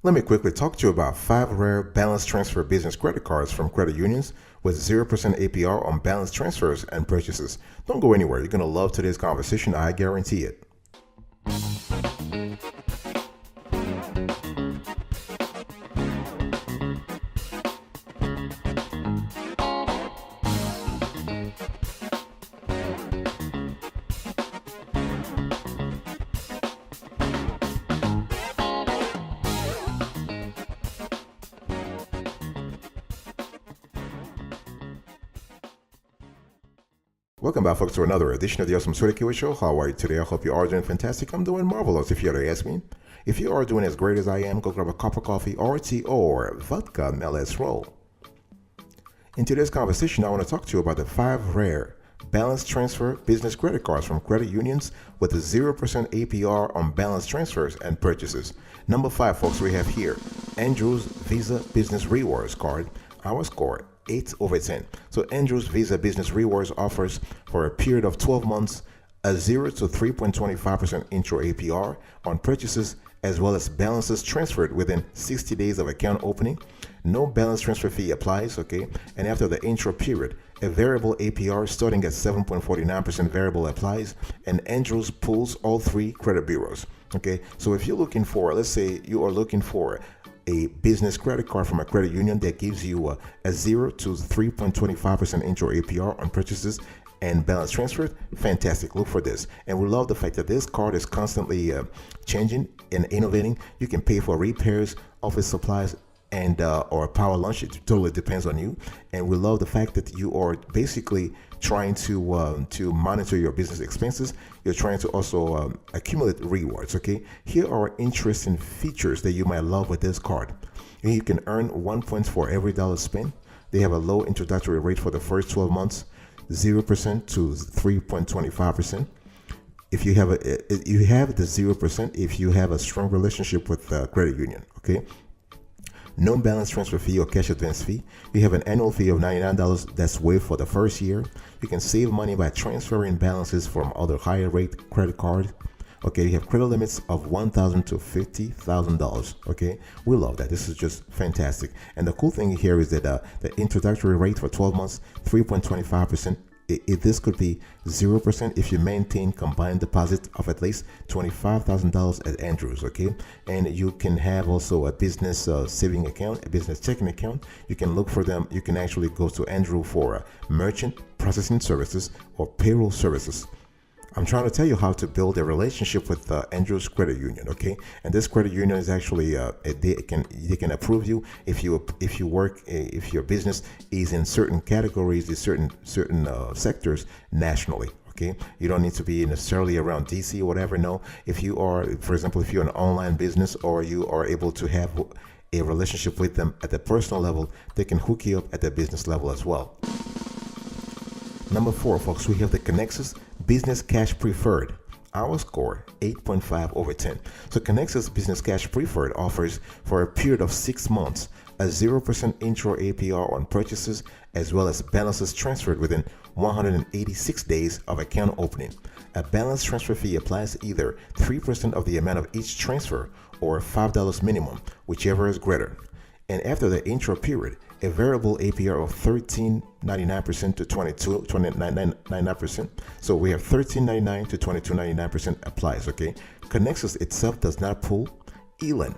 Let me quickly talk to you about 5 rare balance transfer business credit cards from credit unions with 0% APR on balance transfers and purchases. Don't go anywhere. You're going to love today's conversation. I guarantee it. Welcome back, folks, to another edition of the Awesome Sweaty Kiwi Show. How are you today? I hope you are doing fantastic. I'm doing marvelous, if you had to ask me. If you are doing as great as I am, go grab a cup of coffee or tea or vodka, and let's roll. In today's conversation, I want to talk to you about the 5 rare balance transfer business credit cards from credit unions with a 0% APR on balance transfers and purchases. Number 5, folks, we have here Andrew's Visa Business Rewards card. Our score 8/10. So Andrew's Visa Business Rewards offers for a period of 12 months a 0 to 3.25% intro APR on purchases as well as balances transferred within 60 days of account opening. No balance transfer fee applies, okay? And after the intro period, a variable APR starting at 7.49% variable applies, and Andrews pulls all 3 credit bureaus, okay? So if you're looking for, let's say you are looking for a business credit card from a credit union that gives you a 0 to 3.25% intro APR on purchases and balance transferred, fantastic. Look for this. And we love the fact that this card is constantly changing and innovating. You can pay for repairs, office supplies, and or power lunch. It totally depends on you. And we love the fact that you are basically trying to monitor your business expenses. You're trying to also accumulate rewards. Okay, here are interesting features that you might love with this card. You can earn 1 point for every dollar spent. They have a low introductory rate for the first 12 months, 0% to 3.25%. If you have you have the 0% if you have a strong relationship with the credit union. Okay. No balance transfer fee or cash advance fee. You have an annual fee of $99 that's waived for the first year. You can save money by transferring balances from other higher rate credit cards. Okay, you have credit limits of $1,000 to $50,000. Okay, we love that. This is just fantastic. And the cool thing here is that the introductory rate for 12 months, 3.25%. This could be 0% if you maintain combined deposit of at least $25,000 at Andrews, okay? And you can have also a business saving account, a business checking account. You can look for them. You can actually go to Andrew for merchant processing services or payroll services. I'm trying to tell you how to build a relationship with Andrew's credit union, okay? And this credit union is actually they can approve you if you work if your business is in certain categories, in certain sectors nationally. Okay, you don't need to be necessarily around DC or whatever. No, if you are, for example, if you're an online business or you are able to have a relationship with them at the personal level, they can hook you up at the business level as well. Number 4, folks, we have the Connexus Business Cash Preferred. Our score 8.5/10. So Connexus Business Cash Preferred offers for a period of 6 months a 0% intro APR on purchases as well as balances transferred within 186 days of account opening. A balance transfer fee applies either 3% of the amount of each transfer or $5 minimum, whichever is greater. And after the intro period, a variable APR of 13.99% to 22.99%. So we have 13.99 to 22.99% applies. Okay. Connexus itself does not pull. Elan,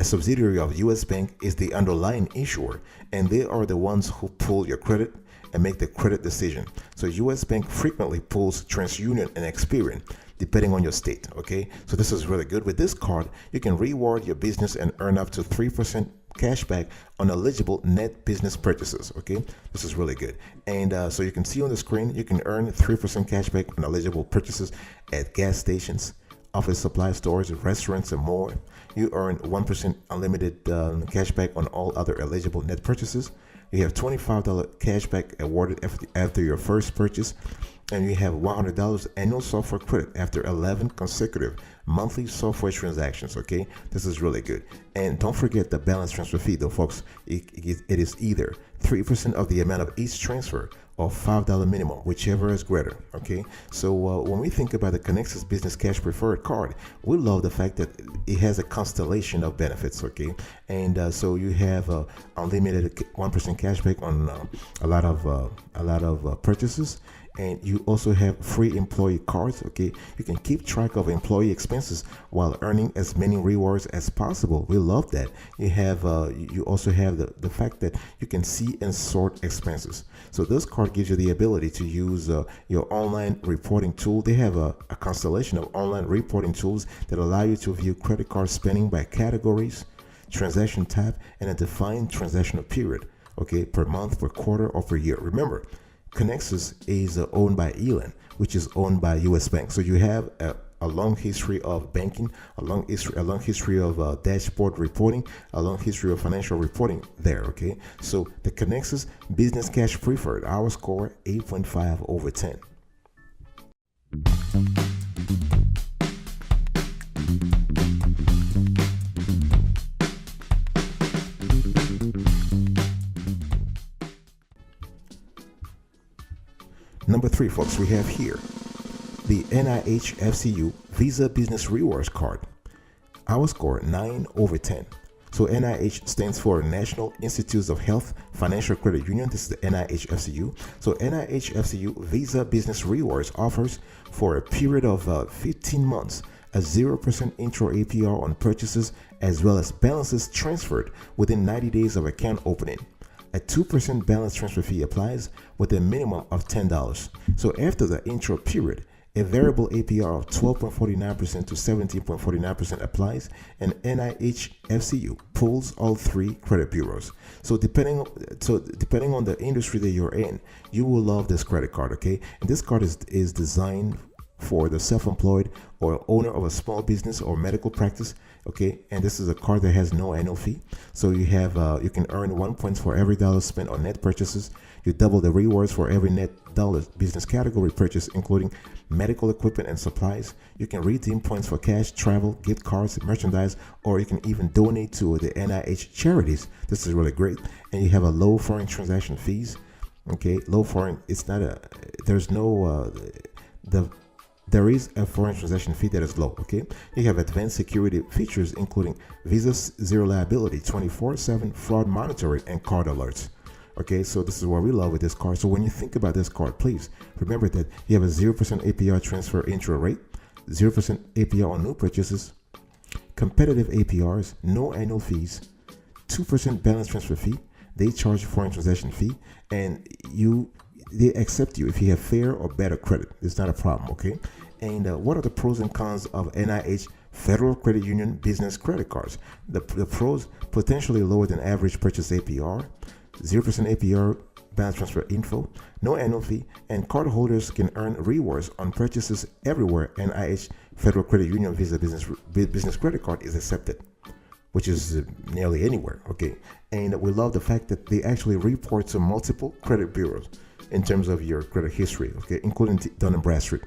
a subsidiary of U.S. Bank, is the underlying issuer, and they are the ones who pull your credit and make the credit decision. So U.S. Bank frequently pulls TransUnion and Experian, depending on your state. Okay, so this is really good. With this card, you can reward your business and earn up to 3% cash back on eligible net business purchases. Okay, this is really good. And so you can see on the screen, you can earn 3% cash back on eligible purchases at gas stations, office supply stores, restaurants, and more. You earn 1% unlimited cash back on all other eligible net purchases. You have $25 cash back awarded after your first purchase, and you have $100 annual software credit after 11 consecutive monthly software transactions. Okay, this is really good. And don't forget the balance transfer fee, though, folks. It is either 3% of the amount of each transfer or $5 minimum, whichever is greater. Okay, so when we think about the Connexus Business Cash Preferred card, we love the fact that it has a constellation of benefits. Okay, and so you have unlimited 1% cashback on a lot of purchases. And you also have free employee cards. Okay, you can keep track of employee expenses while earning as many rewards as possible. We love that. You also have the fact that you can see and sort expenses. So this card gives you the ability to use your online reporting tool. They have a constellation of online reporting tools that allow you to view credit card spending by categories, transaction type, and a defined transactional period. Okay, per month, per quarter, or per year. Remember, Connexus is owned by Elan, which is owned by U.S. Bank. So you have a long history of banking, a long history of dashboard reporting, a long history of financial reporting there. Okay, so the Connexus Business Cash Preferred, our score 8.5 over 10. Number 3, folks, we have here the NIH FCU Visa Business Rewards Card. Our score 9 over 10. So NIH stands for National Institutes of Health Financial Credit Union. This is the NIH FCU. So NIH FCU Visa Business Rewards offers for a period of 15 months a 0% intro APR on purchases as well as balances transferred within 90 days of account opening. A 2% balance transfer fee applies with a minimum of $10. So after the intro period, a variable APR of 12.49% to 17.49% applies, and NIH FCU pulls all 3 credit bureaus. So depending on the industry that you're in, you will love this credit card. Okay, and this card is designed for the self-employed or owner of a small business or medical practice. Okay, and this is a card that has no annual fee. So you have you can earn 1 point for every dollar spent on net purchases. You double the rewards for every net dollar business category purchase, including medical equipment and supplies. You can redeem points for cash, travel, gift cards, merchandise, or you can even donate to the NIH charities. This is really great. And you have a low foreign transaction fees. Okay, low foreign. It's not a. There's no There is a foreign transaction fee that is low. Okay, you have advanced security features including Visa Zero Liability, 24/7 fraud monitoring, and card alerts. Okay, so this is what we love with this card. So when you think about this card, please remember that you have a 0% APR transfer intro rate, 0% APR on new purchases, competitive APRs, no annual fees, 2% balance transfer fee. They charge foreign transaction fee, and they accept you if you have fair or better credit. It's not a problem. Okay, and what are the pros and cons of NIH Federal Credit Union business credit cards? The pros: potentially lower than average purchase APR, 0% APR balance transfer info, no annual fee, and cardholders can earn rewards on purchases everywhere NIH Federal Credit Union Visa business credit card is accepted, which is nearly anywhere. Okay, and we love the fact that they actually report to multiple credit bureaus in terms of your credit history, okay, including Dun & Bradstreet.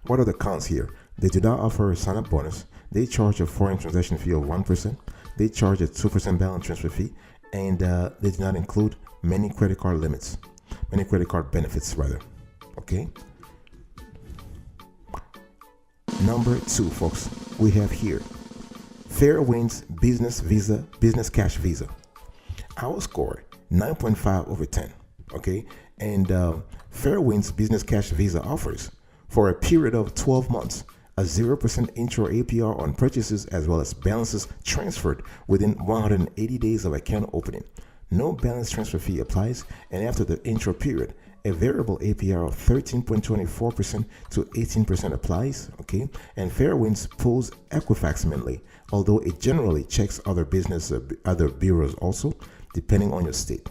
What are the cons here? They do not offer a sign-up bonus. They charge a foreign transaction fee of 1%. They charge a 2% balance transfer fee, and they do not include many credit card benefits, rather. Okay. Number 2, folks, we have here Fairwinds Business Cash Visa. Our score 9.5 over 10. Okay, and Fairwinds Business Cash Visa offers for a period of 12 months a 0% intro APR on purchases as well as balances transferred within 180 days of account opening. No balance transfer fee applies, and after the intro period, a variable APR of 13.24% to 18% applies. Okay, and Fairwinds pulls Equifax mainly, although it generally checks other bureaus also, depending on your state.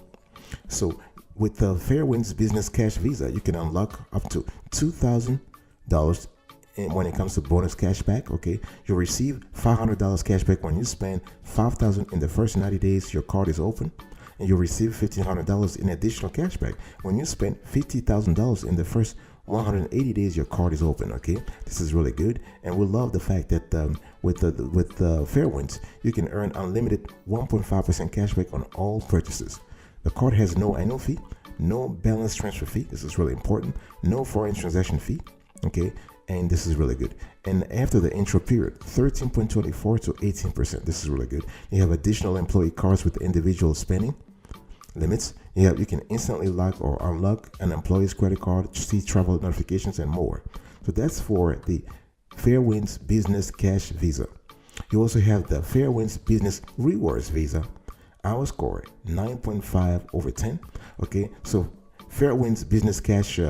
So with the Fairwinds Business Cash Visa, you can unlock up to $2,000 when it comes to bonus cash back. Okay, you'll receive $500 cash back when you spend $5,000 in the first 90 days your card is open, and you'll receive $1,500 in additional cash back when you spend $50,000 in the first 180 days your card is open. Okay, this is really good, and we love the fact that with the Fairwinds, you can earn unlimited 1.5% cash back on all purchases. The card has no annual fee, no balance transfer fee. This is really important. No foreign transaction fee. Okay, and this is really good. And after the intro period, 13.24 to 18%. This is really good. You have additional employee cards with individual spending limits. You can instantly lock or unlock an employee's credit card, see travel notifications, and more. So that's for the Fairwinds Business Cash Visa. You also have the Fairwinds Business Rewards Visa. Our score 9.5 over 10. Okay, so Fairwinds Business Cash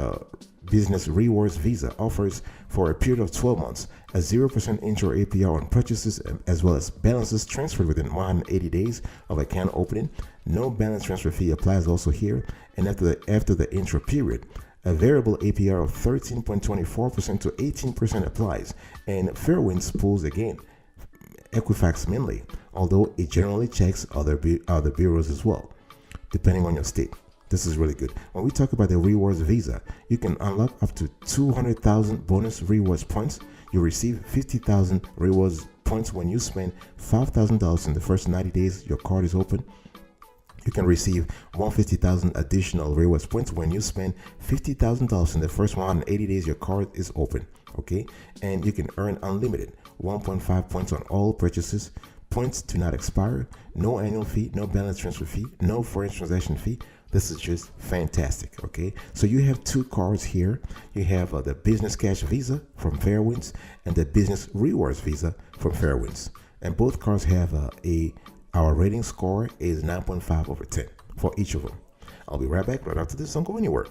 Business Rewards Visa offers for a period of 12 months a 0% intro APR on purchases as well as balances transferred within 180 days of account opening. No balance transfer fee applies also here. And after the intro period, a variable APR of 13.24% to 18% applies. And Fairwinds pulls again Equifax mainly, although it generally checks other bureaus as well, depending on your state. This is really good. When we talk about the rewards visa, you can unlock up to 200,000 bonus rewards points. You receive 50,000 rewards points when you spend $5,000 in the first 90 days your card is open. You can receive 150,000 additional rewards points when you spend $50,000 in the first 180 days your card is open. Okay, and you can earn unlimited 1.5 points on all purchases. Points do not expire. No annual fee, no balance transfer fee, no foreign transaction fee. This is just fantastic. Okay, so you have two cards here. You have the Business Cash Visa from Fairwinds and the Business Rewards Visa from Fairwinds, and both cards have our rating score is 9.5 over 10 for each of them. I'll be right back right after this. Don't go anywhere.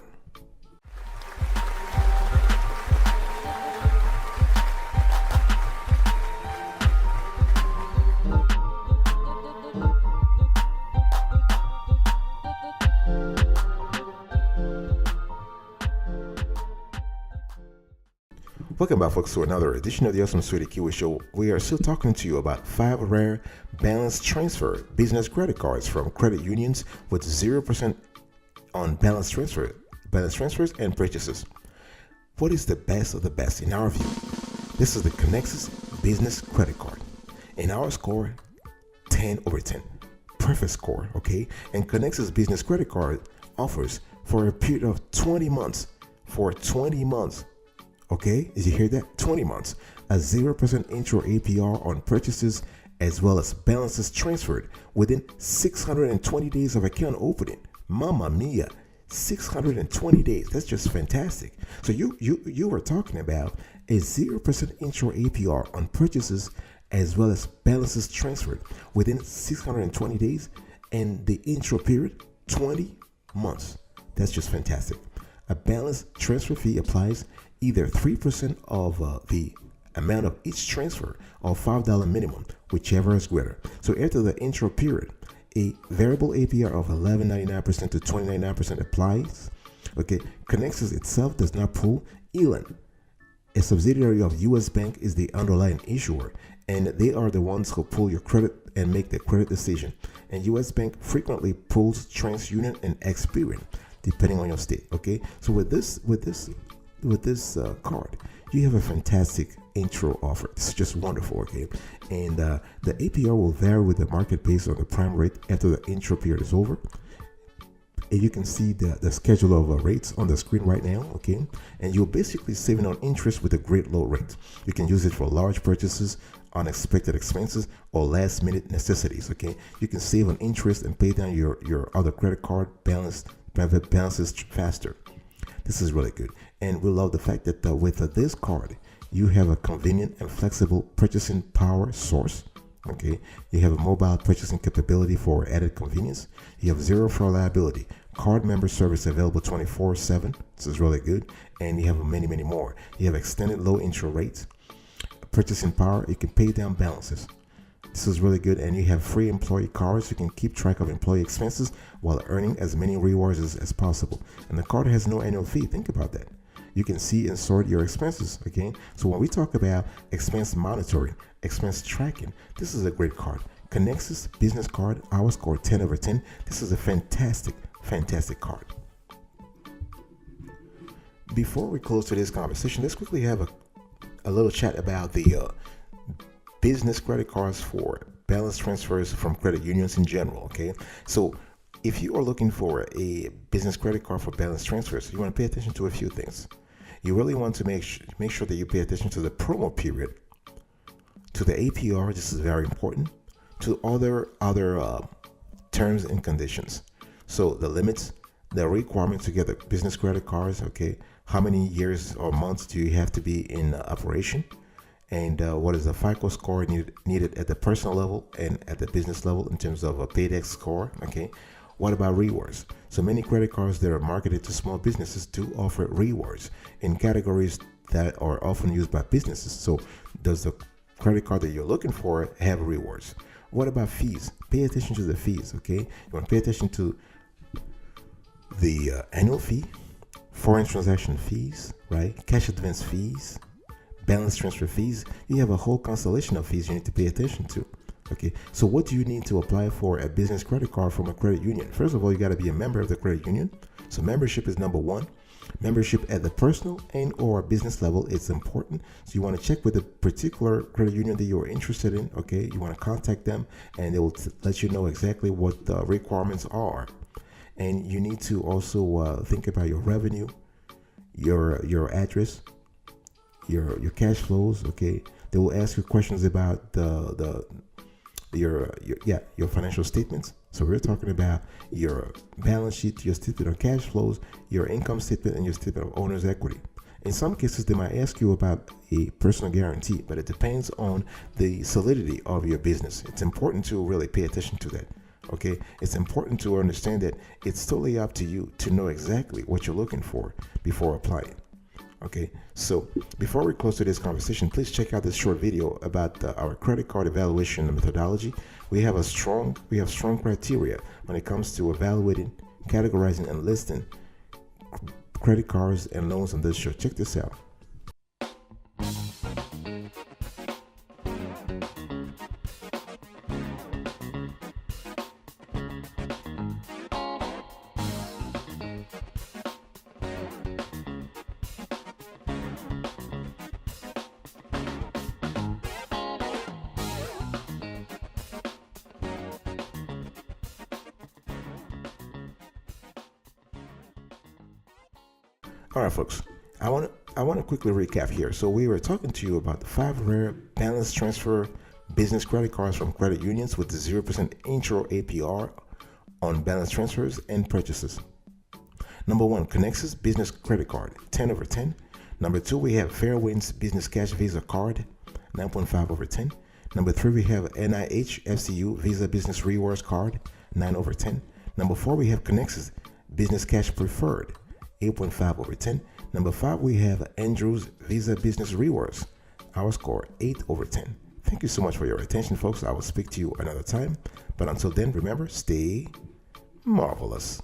Welcome back, folks, to another edition of the Awesome Sweetie Kiwi Show. We are still talking to you about 5 rare balance transfer business credit cards from credit unions with 0% on balance transfers and purchases. What is the best of the best in our view? This is the Connexus Business Credit Card. In our score, 10 over 10. Perfect score, okay? And Connexus Business Credit Card offers for a period of 20 months. For 20 months. Okay, did you hear that? 20 months. A 0% intro APR on purchases as well as balances transferred within 620 days of account opening. Mamma mia, 620 days. That's just fantastic. So you were talking about a 0% intro APR on purchases as well as balances transferred within 620 days, and the intro period 20 months. That's just fantastic. A balance transfer fee applies, either 3% of the amount of each transfer or $5 minimum, whichever is greater. So after the intro period, a variable APR of 11.99% to 20.99% applies. Okay, Connexus itself does not pull. Elan, a subsidiary of US Bank, is the underlying issuer, and they are the ones who pull your credit and make the credit decision. And US Bank frequently pulls TransUnion and Experian, depending on your state. Okay, so with this card, you have a fantastic intro offer. It's just wonderful. Okay, and the APR will vary with the market based on the prime rate after the intro period is over. And you can see the schedule of rates on the screen right now. Okay, and you're basically saving on interest with a great low rate. You can use it for large purchases, unexpected expenses, or last minute necessities. Okay, you can save on interest and pay down your other credit card balances faster. This is really good, and we love the fact that with this card you have a convenient and flexible purchasing power source. Okay, you have a mobile purchasing capability for added convenience. You have zero fraud liability, card member service available 24/7. This is really good, and you have many more. You have extended low intro rates, purchasing power. You can pay down balances. This is really good, and you have free employee cards. You can keep track of employee expenses while earning as many rewards as possible. And the card has no annual fee. Think about that. You can see and sort your expenses. Okay, so when we talk about expense monitoring, expense tracking, this is a great card. Connexus Business Card, our score 10 over 10. This is a fantastic card. Before we close today's conversation, let's quickly have a little chat about the business credit cards for balance transfers from credit unions in general. Okay, so If you are looking for a business credit card for balance transfers, you want to pay attention to a few things. You really want to make sure that you pay attention to the promo period, to the APR. This is very important. To other terms and conditions. So the limits, the requirements to get the business credit cards. Okay, how many years or months do you have to be in operation? And what is the FICO score needed at the personal level and at the business level in terms of a paydex score? Okay, what about rewards? So many credit cards that are marketed to small businesses do offer rewards in categories that are often used by businesses. So does the credit card that you're looking for have rewards? What about fees? Pay attention to the fees. Okay, you want to pay attention to the annual fee, foreign transaction fees, right? Cash advance fees, balance transfer fees. You have a whole constellation of fees you need to pay attention to. Okay, so what do you need to apply for a business credit card from a credit union? First of all, you got to be a member of the credit union. So membership is number one. Membership at the personal and or business level is important. So you want to check with the particular credit union that you're interested in. Okay, you want to contact them and they will let you know exactly what the requirements are. And you need to also think about your revenue, your address, your cash flows. Okay, they will ask you questions about your financial statements. So we're talking about your balance sheet, your statement of cash flows, your income statement, and your statement of owner's equity. In some cases, they might ask you about a personal guarantee, but it depends on the solidity of your business. It's important to really pay attention to that. Okay, it's important to understand that it's totally up to you to know exactly what you're looking for before applying. Okay, so before we close today's conversation, please check out this short video about our credit card evaluation methodology. We have strong criteria when it comes to evaluating, categorizing, and listing credit cards and loans on this show. Check this out. All right, folks. I want to quickly recap here. So we were talking to you about the 5 rare balance transfer business credit cards from credit unions with the 0% intro APR on balance transfers and purchases. Number 1, Connexus Business Credit Card, 10 over 10. Number 2, we have Fairwinds Business Cash Visa Card, 9.5 over 10. Number 3, we have NIH FCU Visa Business Rewards Card, 9 over 10. Number 4, we have Connexus Business Cash Preferred, 8.5 over 10. Number 5, we have Andrews Visa Business Rewards. Our score, 8 over 10. Thank you so much for your attention, folks. I will speak to you another time. But until then, remember, stay marvelous.